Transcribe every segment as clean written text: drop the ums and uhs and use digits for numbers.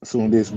Soon this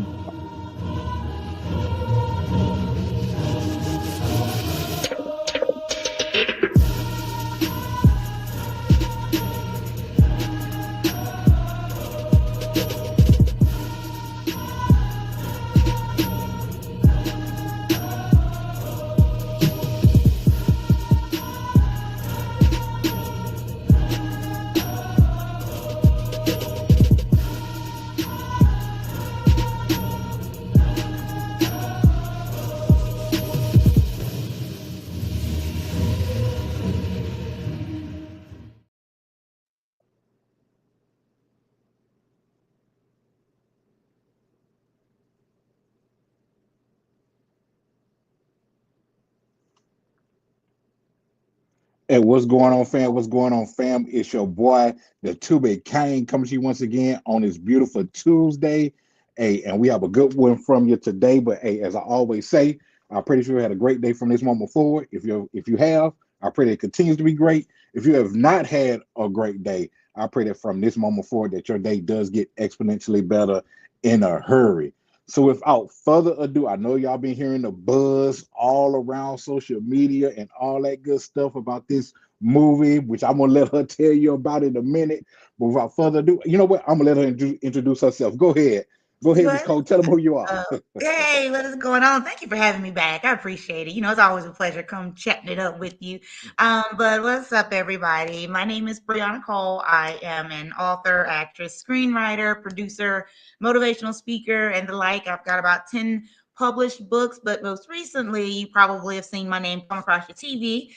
And what's going on, fam? What's going on, fam? It's your boy, the Tubi Kane, coming to you once again on this beautiful Tuesday. Hey, and we have a good one from you today. But hey, as I always say, I'm pretty sure you had a great day from this moment forward. If you have, I pray that it continues to be great. If you have not had a great day, I pray that from this moment forward that your day does get exponentially better in a hurry. So without further ado, I know y'all been hearing the buzz all around social media and all that good stuff about this movie, which I'm gonna let her tell you about in a minute. But without further ado, you know what? I'm gonna let her introduce herself. Go ahead, Miss What? Cole. Tell them who you are. Hey, what is going on? Thank you for having me back. I appreciate it. It's always a pleasure come chatting it up with you. But what's up, everybody? My name is Briana Cole. I am an author, actress, screenwriter, producer, motivational speaker, and the like. I've got about 10 published books, but most recently, you probably have seen my name come across your TV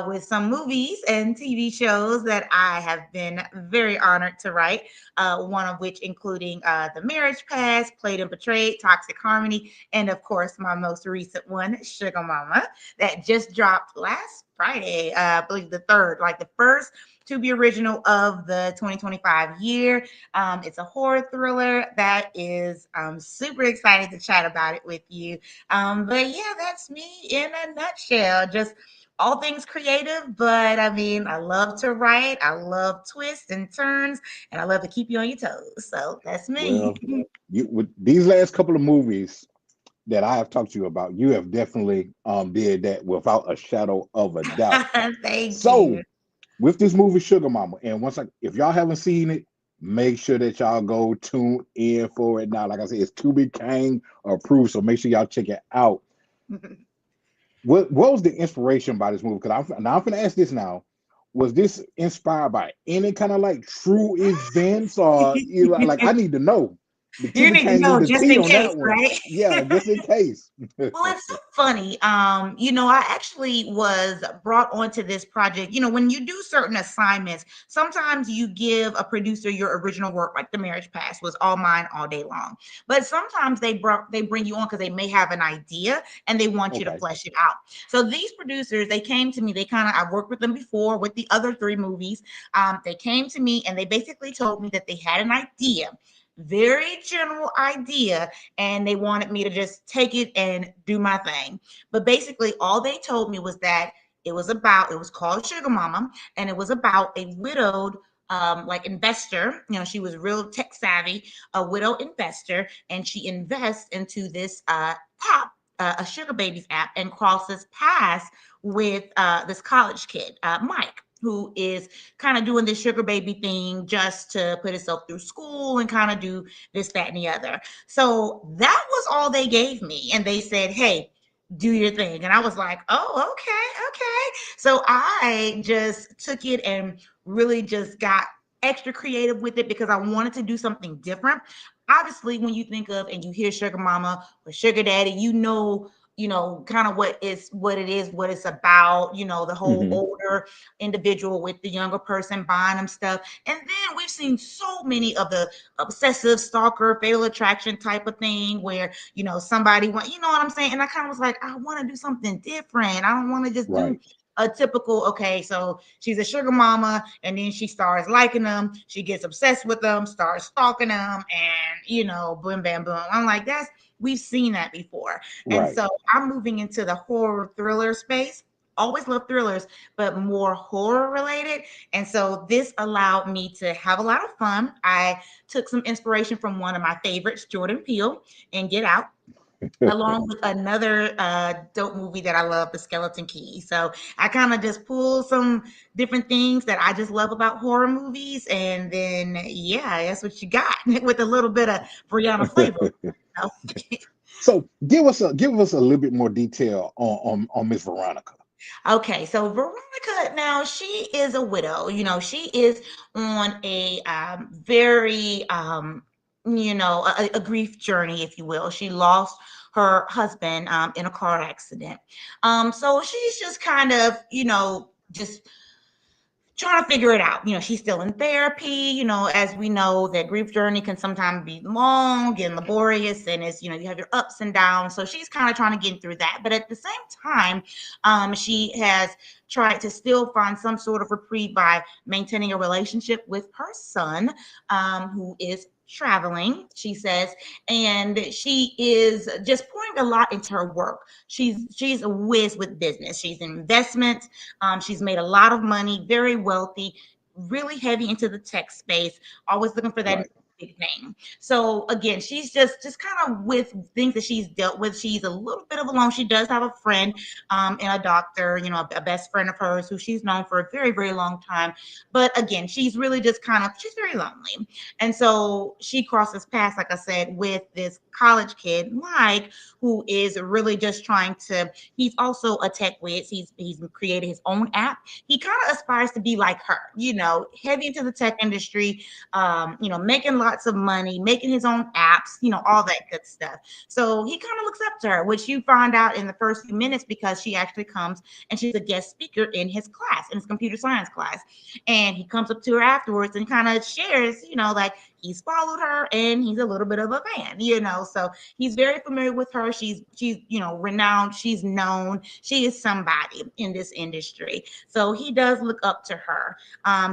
with some movies and TV shows that I have been very honored to write, one of which including The Marriage Pass, Played and Portrayed, Toxic Harmony, and of course, my most recent one, Sugar Mama, that just dropped last Friday, I believe the third, like the first to be original of the 2025 year. It's a horror thriller that is super excited to chat about it with you. But yeah, that's me in a nutshell. Just all things creative, but I mean, I love to write, I love twists and turns, and I love to keep you on your toes. So that's me. Well, you with these last couple of movies that I have talked to you about, you have definitely did that without a shadow of a doubt. Thank you. So with this movie Sugar Mama, and if y'all haven't seen it, make sure that y'all go tune in for it now. Like I said, it's Tubi Kang approved, so make sure y'all check it out. What was the inspiration by this movie? Because I'm gonna ask this now. Was this inspired by any kind of like true events, or like I need to know the You Tubi need to Kang need know the just tea in on case, that one. right? Yeah, just in case. Well, it's so funny. I actually was brought onto this project. When you do certain assignments, sometimes you give a producer your original work, like The Marriage Pass was all mine all day long. But sometimes they bring you on because they may have an idea and they want you to Okay. flesh it out. So these producers, they came to me. I've worked with them before with the other three movies. They came to me and they basically told me that they had an idea, very general idea, and they wanted me to just take it and do my thing. But basically, all they told me was that it was called Sugar Mama, and it was about a widowed like investor. She was real tech savvy, a widow investor, and she invests into this app, a sugar babies app, and crosses paths with this college kid, Mike, who is kind of doing this sugar baby thing just to put himself through school and kind of do this, that, and the other. So that was all they gave me. And they said, hey, do your thing. And I was like, oh, okay, okay. So I just took it and really just got extra creative with it because I wanted to do something different. Obviously, when you think of and you hear sugar mama or sugar daddy, kind of what it is, what it's about, the whole Hmm. older individual with the younger person buying them stuff. And then we've seen so many of the obsessive stalker, fatal attraction type of thing where, somebody want, you know what I'm saying? And I kind of was like, I want to do something different. I don't want to just do Right. a typical, okay, so she's a sugar mama and then she starts liking them, she gets obsessed with them, starts stalking them, and boom, bam, boom. I'm like, we've seen that before. And Right. so I'm moving into the horror thriller space. always love thrillers, but more horror related. And so this allowed me to have a lot of fun. I took some inspiration from one of my favorites, Jordan Peele, and Get Out, along with another dope movie that I love, The Skeleton Key. So I kind of just pulled some different things that I just love about horror movies, and then yeah, that's what you got with a little bit of Brianna flavor. You know? So give us a little bit more detail on Miss Veronica. Okay, so Veronica, now she is a widow. You know, she is on a very, a grief journey, if you will. She lost her husband in a car accident. So she's just kind of, just trying to figure it out. You know, she's still in therapy. You know, as we know, that grief journey can sometimes be long and laborious, and it's, you have your ups and downs. So she's kind of trying to get through that. But at the same time, she has tried to still find some sort of reprieve by maintaining a relationship with her son, who is traveling, she says, and she is just pouring a lot into her work. She's a whiz with business. She's in investments. She's made a lot of money, very wealthy, really heavy into the tech space, always looking for that Right. big name. So again, she's just kind of with things that she's dealt with. She's a little bit of alone. She does have a friend, and a doctor, a best friend of hers who she's known for a very, very long time. But again, she's really just she's very lonely. And so she crosses paths, like I said, with this college kid, Mike, who is really just trying to, he's also a tech whiz. He's created his own app. He kind of aspires to be like her, heavy into the tech industry, making lots of money, making his own apps, all that good stuff. So he kind of looks up to her, which you find out in the first few minutes because she actually comes and she's a guest speaker in his class, in his computer science class. And he comes up to her afterwards and kind of shares, like he's followed her and he's a little bit of a fan, so he's very familiar with her. She's renowned, she's known, she is somebody in this industry. So he does look up to her.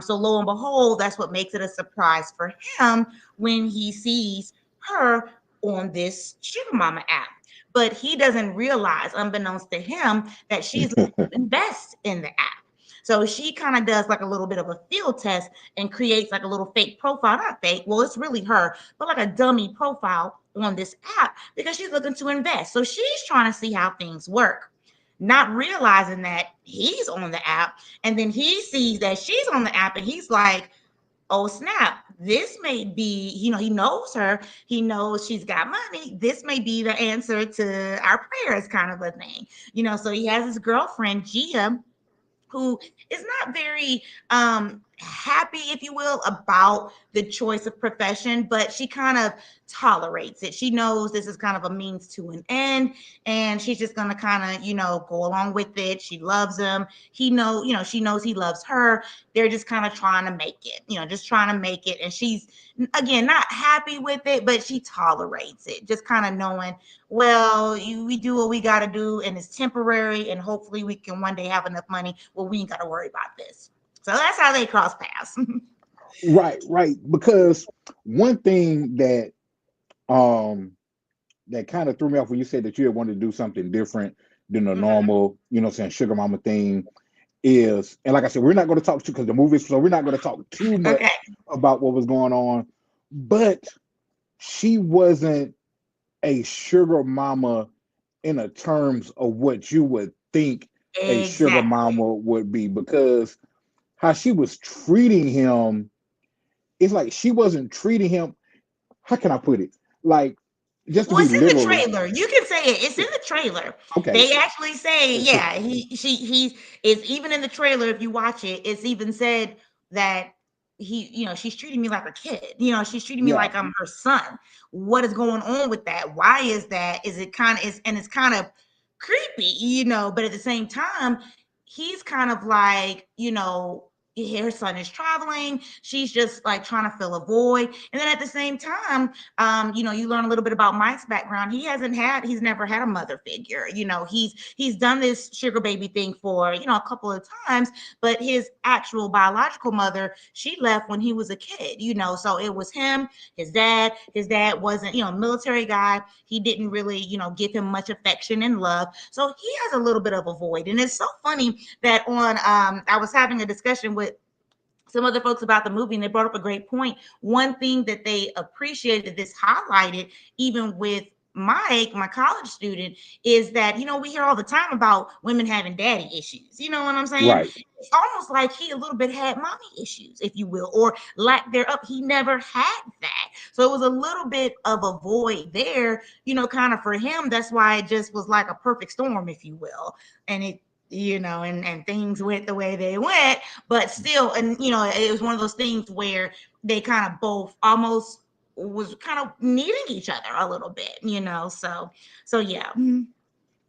So lo and behold, that's what makes it a surprise for him when he sees her on this Sugar Mama app. But he doesn't realize, unbeknownst to him, that she's invest in the app. So she kind of does like a little bit of a field test and creates like a little fake profile, not fake, well, it's really her, but like a dummy profile on this app because she's looking to invest. So she's trying to see how things work, not realizing that he's on the app. And then he sees that she's on the app and he's like, oh snap, this may be, he knows her, he knows she's got money, this may be the answer to our prayers, kind of a thing. So he has his girlfriend Gia, who is not very happy, if you will, about the choice of profession, but she kind of tolerates it. She knows this is kind of a means to an end, and she's just gonna kind of, go along with it. She loves him. She knows he loves her. They're just kind of trying to make it, just trying to make it. And she's, again, not happy with it, but she tolerates it, just kind of knowing, well, we do what we got to do, and it's temporary, and hopefully we can one day have enough money where we ain't got to worry about this. So that's how they cross paths. Right, right. Because one thing that kind of threw me off when you said that you had wanted to do something different than the Mhm. normal, sugar mama thing is, and like I said, we're not going to talk to because the movies, so we're not going to talk too Okay. much about what was going on. But she wasn't a sugar mama in a terms of what you would think a sugar Exactly. mama would be, because how she was treating him, it's like she wasn't treating him. How can I put it? Like, just to Well, be it's in the literal. trailer. You can say it. It's in the trailer. Okay. They actually say, yeah, he is even in the trailer. If you watch it, it's even said that she's treating me like a kid. She's treating me Yeah. like I'm her son. What is going on with that? Why is that? Is it kind of is and it's kind of creepy, but at the same time, he's kind of like, her son is traveling. She's just like trying to fill a void. And then at the same time, you learn a little bit about Mike's background. He's never had a mother figure. He's done this sugar baby thing for, a couple of times, but his actual biological mother, she left when he was a kid, so it was him, his dad. His dad wasn't, a military guy. He didn't really, give him much affection and love. So he has a little bit of a void. And it's so funny that I was having a discussion with some other folks about the movie, and they brought up a great point. One thing that they appreciated, this highlighted, even with Mike, my college student, is that, we hear all the time about women having daddy issues. You know what I'm saying? Right. It's almost like he a little bit had mommy issues, if you will, or lack thereof. He never had that. So it was a little bit of a void there, kind of for him. That's why it just was like a perfect storm, if you will. And and things went the way they went, but still, and it was one of those things where they kind of both almost was kind of needing each other a little bit, so yeah.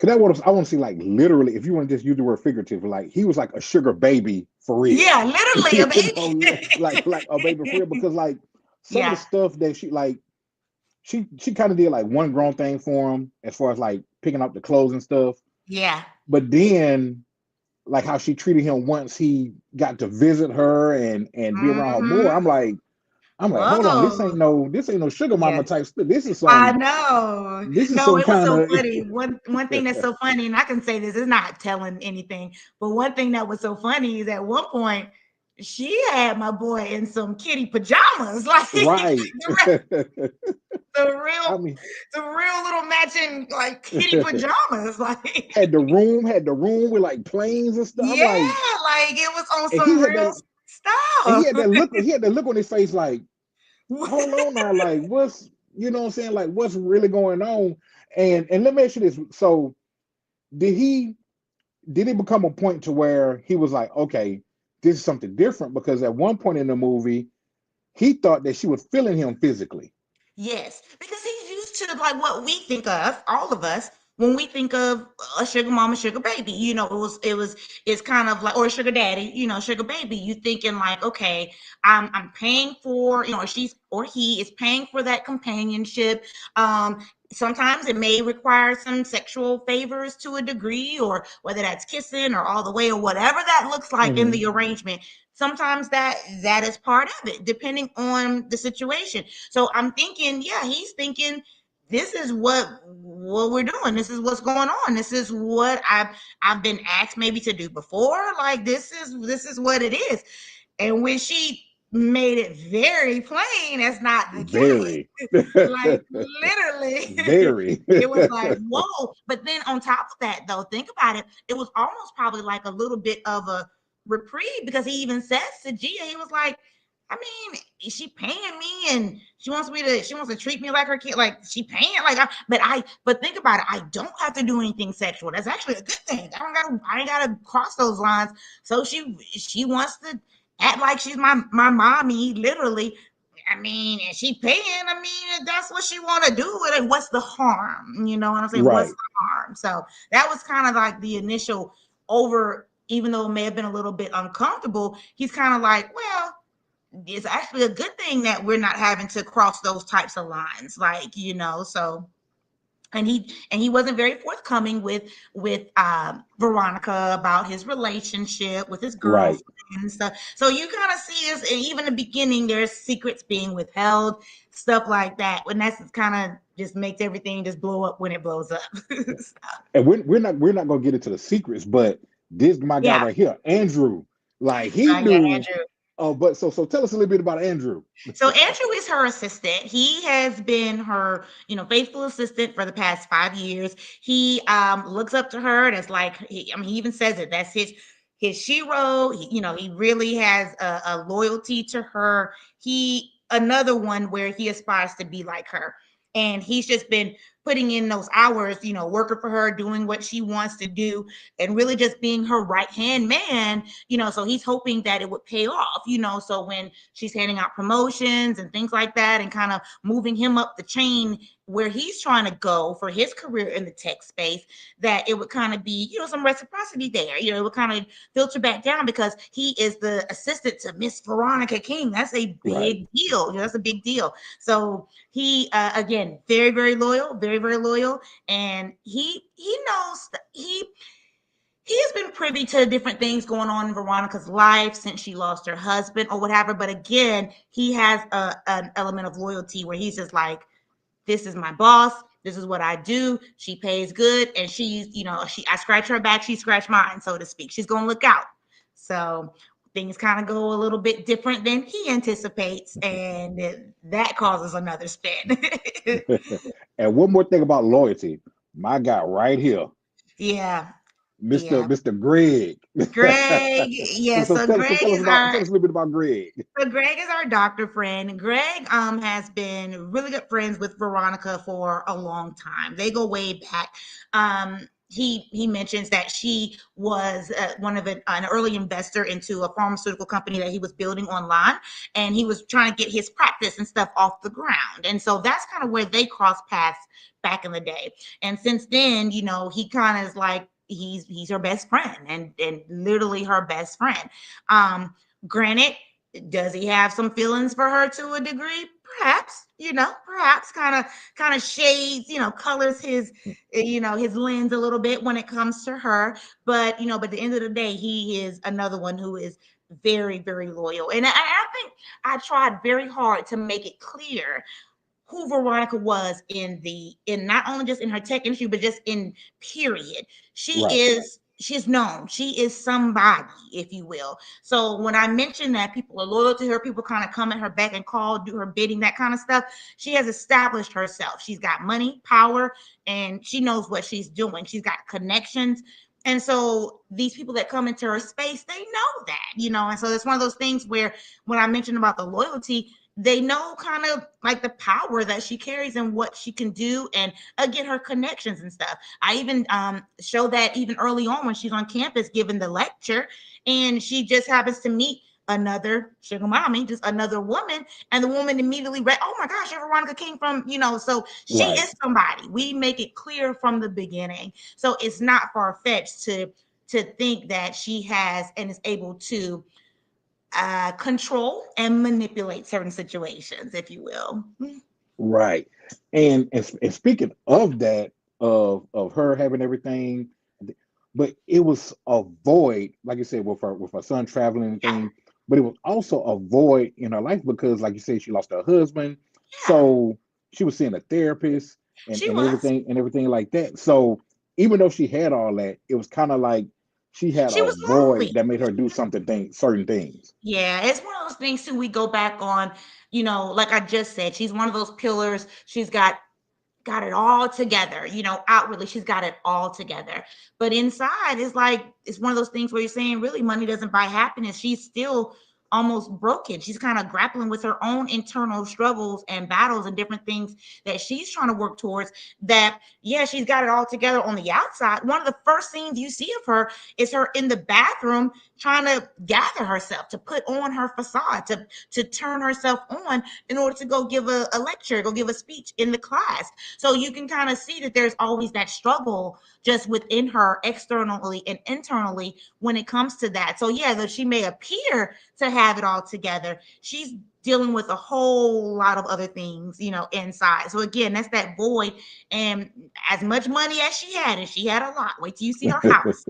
Cause I want to see, like, literally, if you want to just use the word figurative, like he was like a sugar baby for real. Yeah, literally a baby. like a baby for real, because like some of the Yeah. stuff that she kind of did like one grown thing for him as far as like picking up the clothes and stuff. Yeah. But then, like how she treated him once he got to visit her and be around her more, Mm-hmm. I'm like, hold on, Whoa. this ain't no sugar Yeah. mama type stuff. I know. This is No, some it was kind so of funny. One thing that's so funny, and I can say this is not telling anything, but one thing that was so funny is at one point she had my boy in some kitty pajamas, like right. the I real, mean, the real little matching like kitty pajamas, like had the room with like planes and stuff. I'm yeah, like, like it was on and some real he stuff. had that look, on his face like, hold on now, like what's, what I'm saying, like what's really going on? And let me ask you this. So did he did it become a point to where he was like, okay, this is something different? Because at one point in the movie, he thought that she was feeling him physically. Yes, because he's used to like what we think of, all of us, when we think of a sugar mama, sugar baby. It's kind of like, or sugar daddy, sugar baby. You thinking like, okay, I'm paying for, or she's or he is paying for that companionship. Sometimes it may require some sexual favors to a degree, or whether that's kissing or all the way or whatever that looks like in Mm-hmm. the arrangement. Sometimes that is part of it, depending on the situation. So I'm thinking, yeah, he's thinking this is what we're doing. This is what's going on. This is what I've been asked maybe to do before. Like this is what it is. And when she made it very plain that's not the Very. case, like literally, Very. it was like, whoa. But then on top of that, though, think about it. It was almost probably like a little bit of a reprieve, because he even says to Gia, he was like, I mean, is she paying me and she wants to treat me like her kid, like she paying like but think about it, I don't have to do anything sexual. That's actually a good thing. I ain't gotta cross those lines. So she wants to act like she's my mommy, literally. I mean, and she paying. I mean, if that's what she want to do with it, what's the harm? You know what I'm saying? What's Right. the harm? So that was kind of like the initial over, even though it may have been a little bit uncomfortable, he's kind of like, well, it's actually a good thing that we're not having to cross those types of lines, like, so. And he wasn't very forthcoming with Veronica about his relationship with his Right. girlfriend and stuff. So you kind of see this, and even in the beginning, there's secrets being withheld, stuff like that. When that's kind of just makes everything just blow up when it blows up. So, And we're not gonna get into the secrets, but this my guy yeah, right here, Andrew, like he yeah, knew. Andrew. Oh, but so tell us a little bit about Andrew. So Andrew is her assistant. He has been her, faithful assistant for the past 5 years. He looks up to her, and it's like, he even says it. That's his shero. He really has a loyalty to her. He another one where he aspires to be like her, and he's just been putting in those hours, working for her, doing what she wants to do, and really just being her right hand man, so he's hoping that it would pay off, so when she's handing out promotions and things like that and kind of moving him up the chain where he's trying to go for his career in the tech space, that it would kind of be, some reciprocity there. It would kind of filter back down because he is the assistant to Miss Veronica King. That's a Right. big deal. That's a big deal. So he, again, very, very loyal, very, very loyal. And he knows that he has been privy to different things going on in Veronica's life since she lost her husband or whatever. But again, he has an element of loyalty where he's just like, this is my boss. This is what I do. She pays good. And she's, I scratch her back. She scratched mine, so to speak. She's going to look out. So things kind of go a little bit different than he anticipates. And that causes another spin. And one more thing about loyalty, my guy right here, Yeah. Mr. Yeah. Mr. Greg. Greg. Yeah. So So tell, so Greg tell us is about our tell us a little bit about Greg. So Greg is our doctor friend. Greg has been really good friends with Veronica for a long time. They go way back. He mentions that she was one of an early investor into a pharmaceutical company that he was building online, and he was trying to get his practice and stuff off the ground. And so that's kind of where they crossed paths back in the day. And since then, he kind of is like he's her best friend and literally her best friend. Granted, does he have some feelings for her to a degree? Perhaps, perhaps kind of shades, colors his lens a little bit when it comes to her. But at the end of the day, he is another one who is very, very loyal. And I think I tried very hard to make it clear who Veronica was in not only just in her tech industry, but just in period. Right. She's known. She is somebody, if you will. So when I mentioned that people are loyal to her, people kind of come at her back and call, do her bidding, that kind of stuff. She has established herself. She's got money, power, and she knows what she's doing. She's got connections. And so these people that come into her space, they know that. And so it's one of those things where when I mentioned about the loyalty, they know kind of like the power that she carries and what she can do, and again her connections and stuff. I even show that even early on when she's on campus giving the lecture, and she just happens to meet another sugar mommy, just another woman, and the woman immediately read, oh my gosh, you're Veronica King from, so she Right. is somebody. We make it clear from the beginning, so it's not far-fetched to think that she has and is able to control and manipulate certain situations, if you will. Right. And speaking of that, of her having everything, but it was a void, like you said, with her son traveling and Yeah, thing, but it was also a void in her life because, like you said, she lost her husband. yeah, So she was seeing a therapist and, she and was. everything and everything like that. So even though she had all that, it was kind of like she had She a was void lonely. that made her do certain things. Yeah, it's one of those things too. We go back on, like I just said, she's one of those pillars. She's got it all together, outwardly she's got it all together, but inside it's like it's one of those things where you're saying really money doesn't buy happiness. She's still almost broken. She's kind of grappling with her own internal struggles and battles and different things that she's trying to work towards. That, yeah, she's got it all together on the outside. One of the first scenes you see of her is her in the bathroom trying to gather herself to put on her facade, to turn herself on in order to go give a lecture, go give a speech in the class. So you can kind of see that there's always that struggle just within her externally and internally when it comes to that. So yeah, though she may appear to have it all together, she's dealing with a whole lot of other things, inside. So again, that's that void. And as much money as she had, and she had a lot. Wait till you see her house.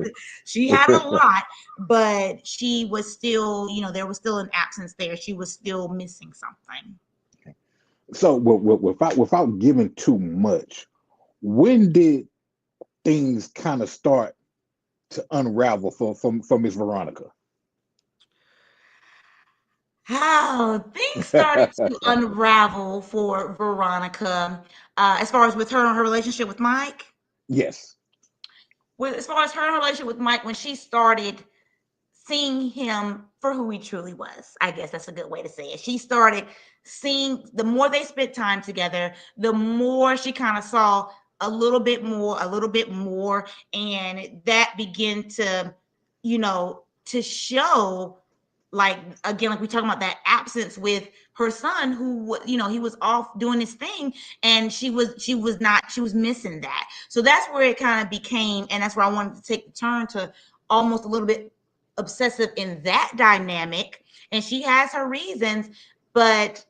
She had a lot, but she was still, there was still an absence there. She was still missing something. So without giving too much, when did things kind of start to unravel for Miss Veronica? How things started to unravel for Veronica, as far as with her and her relationship with Mike. Yes. As far as her relationship with Mike, when she started seeing him for who he truly was. I guess that's a good way to say it. She started seeing, the more they spent time together, the more she kind of saw a little bit more, and that began to, to show, like, again, like we talking about that absence with her son, who, he was off doing his thing, and she was missing that. So that's where it kind of became, and that's where I wanted to take the turn to almost a little bit obsessive in that dynamic. And she has her reasons, but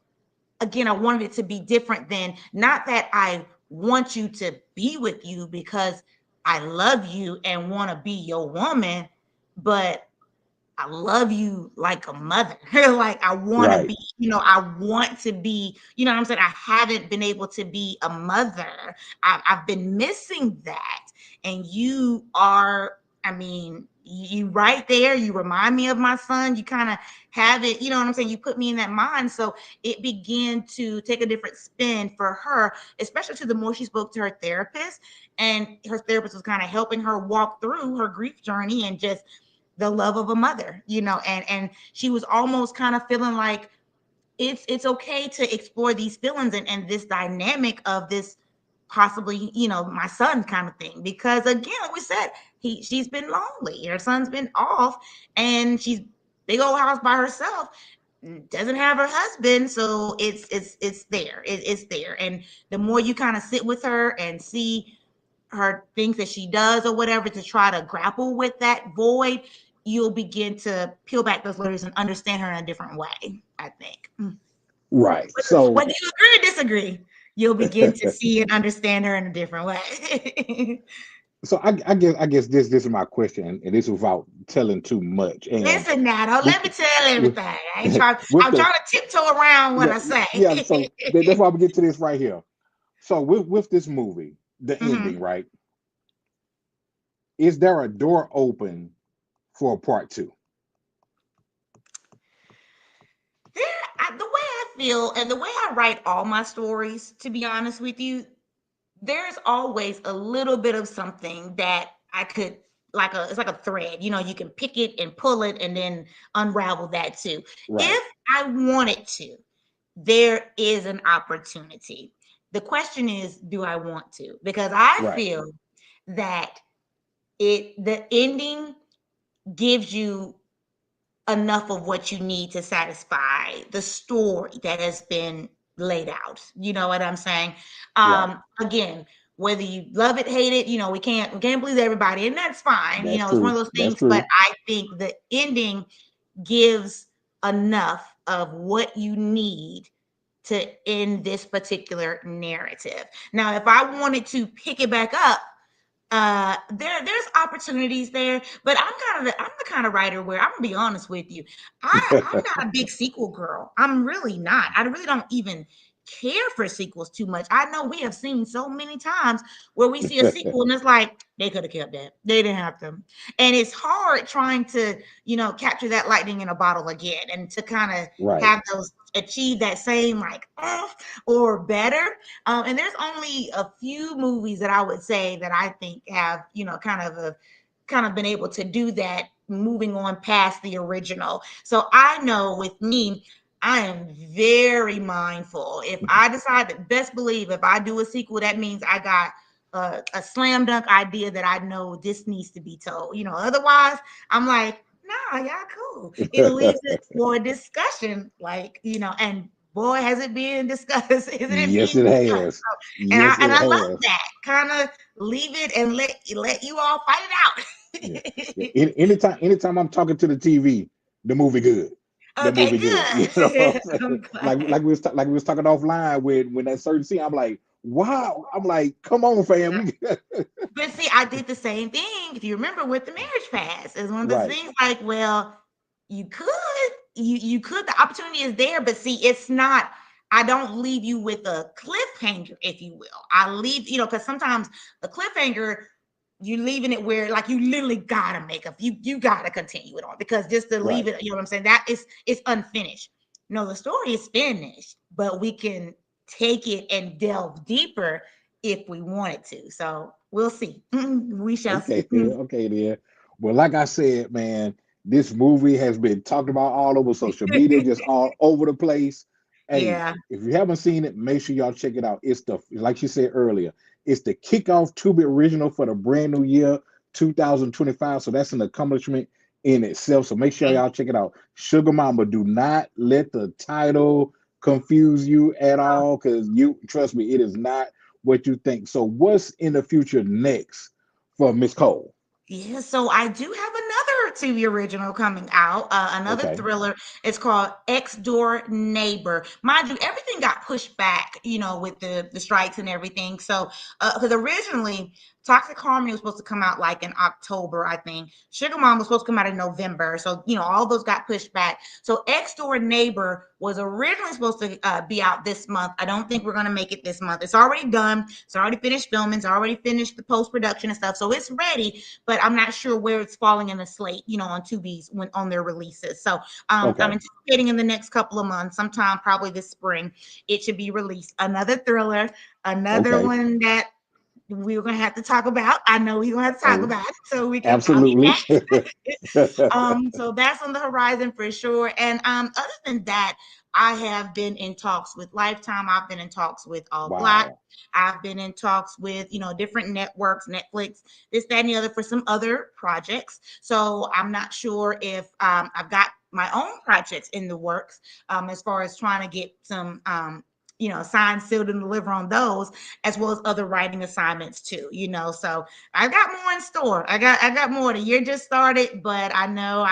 again, I wanted it to be different than, not that I want you to be with you because I love you and want to be your woman, but I love you like a mother. Like, I want to Right. be, I want to be, what I'm saying? I haven't been able to be a mother. I've been missing that. And you are, I mean, you right there. You remind me of my son. You kind of have it, what I'm saying? You put me in that mind. So it began to take a different spin for her, especially to the more she spoke to her therapist. And her therapist was kind of helping her walk through her grief journey and just the love of a mother, and she was almost kind of feeling like it's okay to explore these feelings and this dynamic of this possibly, my son kind of thing. Because again, like we said, she's been lonely. Her son's been off, and she's big old house by herself, doesn't have her husband. So it's there. It's there. And the more you kind of sit with her and see her things that she does or whatever to try to grapple with that void, you'll begin to peel back those layers and understand her in a different way, I think. Right. So Whether you agree or disagree, you'll begin to see and understand her in a different way. so I guess this is my question, and this is without telling too much. And Listen now, don't with let me tell everything. with I ain't trying, with I'm the trying to tiptoe around what yeah I say. yeah. So that's why we get to this right here. So with this movie, the ending, Mhm. right? Is there a door open for a part two? The way I feel and the way I write all my stories, to be honest with you, there's always a little bit of something that I could, it's like a thread, you can pick it and pull it and then unravel that too. Right. If I wanted to, there is an opportunity. The question is, do I want to? Because I Right. feel that the ending gives you enough of what you need to satisfy the story that has been laid out. You know what I'm saying? Right. Again, whether you love it, hate it, we can't please everybody, and that's fine. That's It's one of true. those That's things. But true. I think the ending gives enough of what you need to end this particular narrative. Now, if I wanted to pick it back up, there's opportunities there, but I'm the kind of writer where, I'm gonna be honest with you, I'm not a big sequel girl. I'm really not. I really don't even care for sequels too much. I know we have seen so many times where we see a sequel and it's like, they could have kept that, they didn't have to. And it's hard trying to, capture that lightning in a bottle again, and to kind of Right. have those achieve that same, like, or better. And there's only a few movies that I would say that I think have, kind of been able to do that, moving on past the original. So I know with me, I am very mindful. If I decide to, best believe, if I do a sequel, that means I got a slam dunk idea that I know this needs to be told. Otherwise, I'm like, nah, y'all cool. It leaves it for discussion, like, and boy, has it been discussed. Isn't it Yes, being it discussed? has. So, and I Yes, and it I love has. that. Kind of leave it and let you all fight Yeah. Yeah. it Anytime I'm talking to the TV, the movie good. out. The Okay, movie good. You know what good. I'm saying? I'm glad. Like we was talking offline when that certain scene. I'm like, wow. I'm like, come on, fam. But see, I did the same thing. If you remember, with the marriage pass, is one of those Right. things like, well, you could, you could, the opportunity is there, but see, it's not. I don't leave you with a cliffhanger, if you will. I leave, because sometimes the cliffhanger, you leaving it where, like, you literally gotta make up. You gotta continue it on, because just to leave Right. it, what I'm saying, that is, it's unfinished. No, the story is finished, but we can take it and delve deeper if we wanted to. So we'll see. We shall Okay. see. Okay. Then. Well, like I said, man, this movie has been talked about all over social media, just all over the place. Hey, Yeah. if you haven't seen it, make sure y'all check it out. It's the, like you said earlier, It's the kickoff Tubi original for the brand new year 2025. So that's an accomplishment in itself. So make sure y'all check it out. Sugar Mama, do not let the title confuse you at all, because you trust me, it is not what you think. So what's in the future next for Miss Cole? Yeah, so I do have another TV original coming out, another Okay. thriller. It's called Ex Door Neighbor. Mind you, everything got pushed back, with the strikes and everything. So, because originally Toxic Harmony was supposed to come out like in October, I think. Sugar Mom was supposed to come out in November. So, all those got pushed back. So, Ex Door Neighbor was originally supposed to be out this month. I don't think we're going to make it this month. It's already done. It's already finished filming. It's already finished the post production and stuff. So, it's ready, but I'm not sure where it's falling in the slate, on Tubi's when on their releases. So I'm Okay. anticipating in the next couple of months, sometime probably this spring, it should be released. Another thriller, another Okay. one that we're gonna have to talk about. I know we're gonna have to talk Oh, about it, so I'll get absolutely. back. So that's on the horizon for sure. And other than that, I have been in talks with Lifetime. I've been in talks with All Black. Wow. I've been in talks with, different networks, Netflix, this, that, and the other for some other projects. So I'm not sure if I've got my own projects in the works as far as trying to get some, signed, sealed, and deliver on those, as well as other writing assignments too. So I got more in store. I got more. The year just started, but I know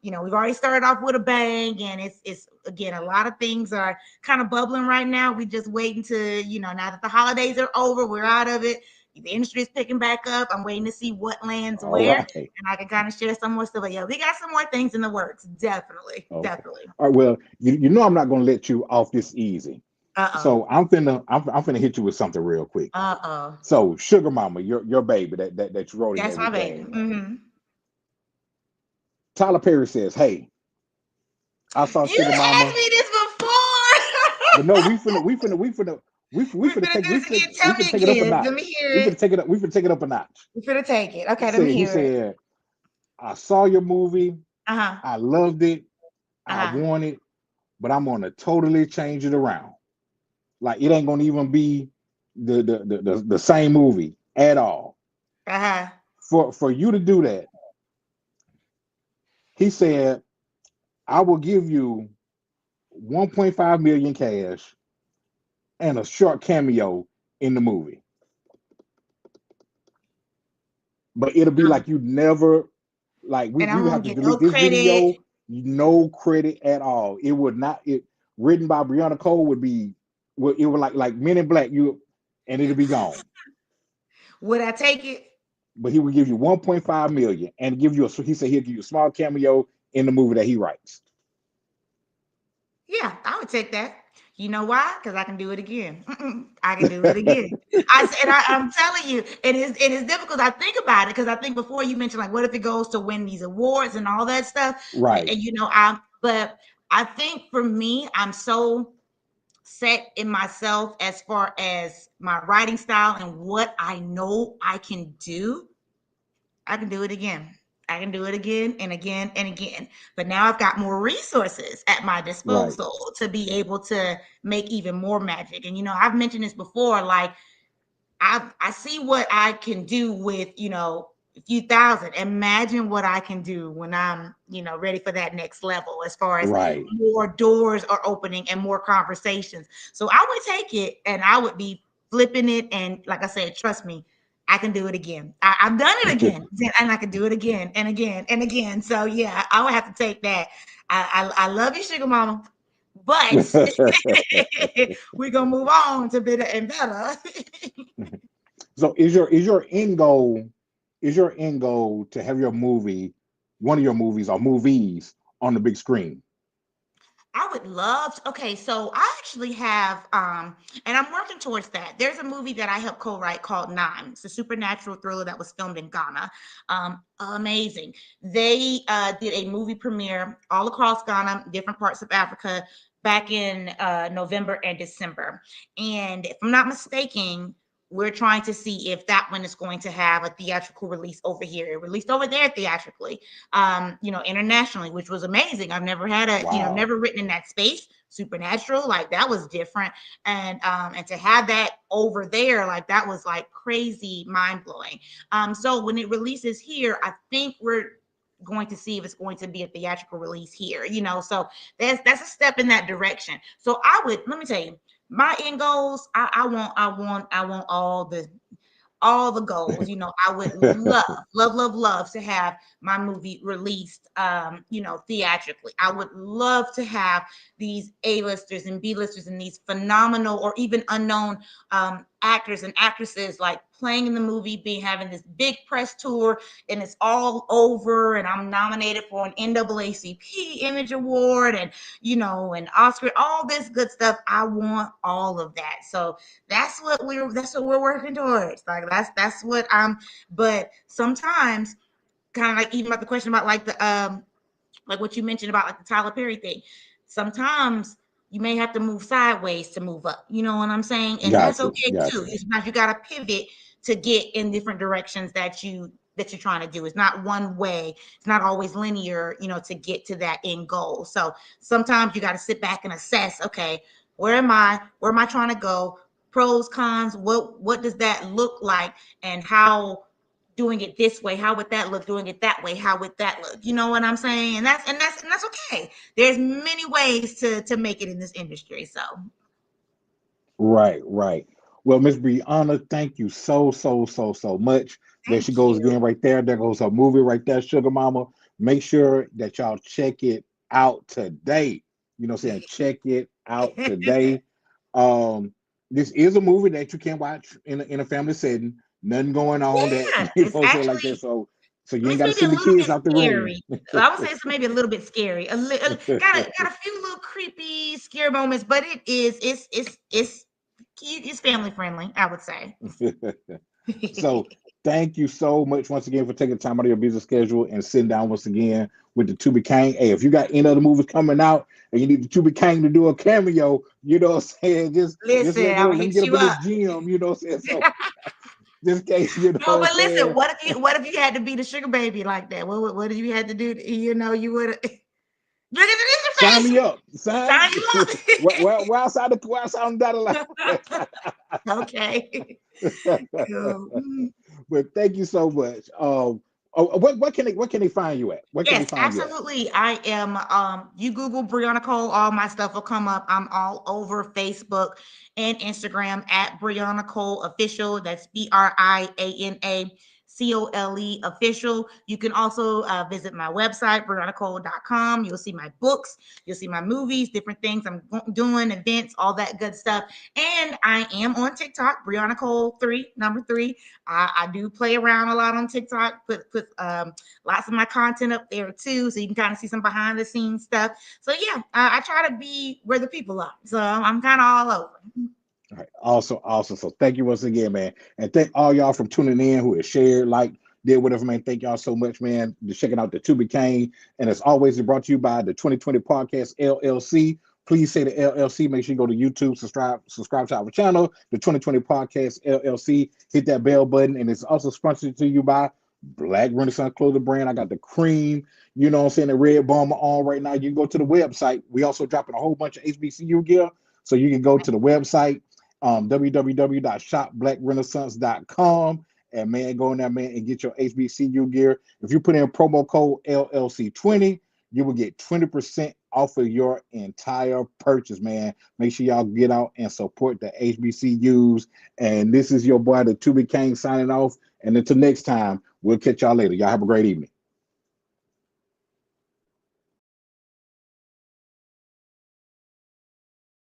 we've already started off with a bang, and it's again, a lot of things are kind of bubbling right now. We just waiting to, now that the holidays are over, we're out of it. The industry is picking back up. I'm waiting to see what lands All where, right. and I can kind of share some more stuff. But yeah, we got some more things in the works. Definitely, Okay. definitely. All right. Well, you know I'm not gonna let you off this easy. Uh-oh. So I'm finna hit you with something real quick. Uh-oh. So Sugar Mama, your baby that you wrote in there That's my with baby. Daniel. Mm-hmm. Tyler Perry says, "Hey, I saw You Sugar asked Mama, me this but no, before. we We're finna finna take do we this finna again. we Tell finna me take it up a again. Let me notch. hear We it. finna take it up. We finna take it up a notch." We're finna take it. Okay, let me He hear it. said, "I saw your movie. Uh-huh. I loved it. I Uh-huh. want it, but I'm gonna totally change it around. Like it ain't gonna even be the same movie at all. Uh-huh. For you to do that," he said, "I will give you 1.5 million cash and a short cameo in the movie, but it'll be like you never like And we I'm would gonna have to get no delete this credit. video, no credit at all. It would not it written by Briana Cole would be it would like Men in Black you and it'll be gone. Would I take it? But he would give you 1.5 million and give you he said he'll give you a small cameo in the movie that he writes." Yeah, I would take that. You know why? Because I can do it again. I can do it again. I'm telling you, it is difficult. I think about it because I think before you mentioned like, what if it goes to win these awards and all that stuff? Right. And but I think for me, I'm so set in myself as far as my writing style and what I know I can do. I can do it again. I can do it again and again and again. But now I've got more resources at my Right. disposal to be able to make even more magic. And I've mentioned this before. Like I see what I can do with a few thousand. Imagine what I can do when I'm ready for that next level. As far as Right. more doors are opening and more conversations. So I would take it and I would be flipping it. And like I said, trust me, I can do it again. I've done it again, and I can do it again and again and again. So yeah, I would have to take that. I love you, Sugar Mama, but we're gonna move on to better and better. So is your end goal to have your movie, one of your movies or movies on the big screen? I would love to, okay, so I actually have and I'm working towards that. There's a movie that I helped co-write called Nine. It's a supernatural thriller that was filmed in Ghana. Amazing. They did a movie premiere all across Ghana, different parts of Africa back in November and December. And if I'm not mistaken, we're trying to see if that one is going to have a theatrical release over here. It released over there theatrically, internationally, which was amazing. I've never had Wow. never written in that space. supernatural. Like that was different. And to have that over there, like that was like crazy mind blowing. So when it releases here, I think we're going to see if it's going to be a theatrical release here, so that's a step in that direction. So let me tell you, my end goals, I want all the goals. I would love, love, love, love to have my movie released, theatrically. I would love to have these A-listers and B-listers and these phenomenal or even unknown actors and actresses like playing in the movie, having this big press tour, and it's all over, and I'm nominated for an NAACP Image Award, and and Oscar, all this good stuff. I want all of that. So that's what we're working towards. Like that's what I'm. But sometimes, kind of like even about the question about like the like what you mentioned about like the Tyler Perry thing. Sometimes you may have to move sideways to move up. You know what I'm saying? And that's Gotcha, okay too. gotcha. Sometimes you got to pivot to get in different directions that you're trying to do. It's not one way. It's not always linear, to get to that end goal. So sometimes you got to sit back and assess, okay, where am I? Where am I trying to go? Pros, cons, what does that look like? And how doing it this way, how would that look? Doing it that way, how would that look? You know what I'm saying? And that's okay. There's many ways to make it in this industry. So Right, right. Well, Miss Brianna, thank you so, so, so, so much. There she thank goes you. again right there. There goes her movie right there, Sugar Mama. Make sure that y'all check it out today. You know what I'm saying? Check it out today. Um, this is a movie that you can watch in a family setting. Nothing going on that, Yeah, you know it's what I'm saying, like that. actually, So you I mean, ain't it's gotta maybe a send the little kids bit out the room. scary. I would say it's maybe a little bit scary. Got a few little creepy scare moments, but it's family friendly, I would say. So thank you so much once again for taking time out of your busy schedule and sitting down once again with the Tubi King. Hey, if you got any other movies coming out and you need the Tubi King to do a cameo, you know what I'm saying? Just Listen, let me I'm know. gonna Let me hit get you up in this up. gym, you know what I'm saying? So just in case, you know No, what I'm but listen, saying? what if you had to be the sugar baby like that? What if you had to do? You would look at the Sign face. me up. Sign Sign we're outside on the dotted you up. Okay. Cool. but thank you so much. What can they find you at? Where can they Yes, find you at? absolutely. I am. You Google Brianna Cole, all my stuff will come up. I'm all over Facebook and Instagram at Brianna Cole Official. That's BrianaCole Official. You can also visit my website, briannacole.com. You'll see my books, you'll see my movies, different things I'm doing, events, all that good stuff. And I am on TikTok, Brianna Cole 3, number 3. I do play around a lot on TikTok, put lots of my content up there too, so you can kind of see some behind the scenes stuff. So yeah, I try to be where the people are, so I'm kind of all over. All right. Awesome, awesome. So thank you once again, man. And thank all y'all from tuning in who has shared, like, did whatever, man. Thank y'all so much, man. Just checking out the Tubi Kane. And as always, it's brought to you by the 2020 Podcast LLC. Please say the LLC. Make sure you go to YouTube, subscribe to our channel, the 2020 Podcast LLC. Hit that bell button. And it's also sponsored to you by Black Renaissance Clothing Brand. I got the cream, you know what I'm saying, the red bomber on right now. You can go to the website. We also dropping a whole bunch of HBCU gear. So you can go to the website, www.shopblackrenaissance.com, and man, go in there, man, and get your HBCU gear. If you put in promo code LLC20, you will get 20% off of your entire purchase, man. Make sure y'all get out and support the HBCUs. And this is your boy, the Tubi King, signing off. And until next time, we'll catch y'all later. Y'all have a great evening.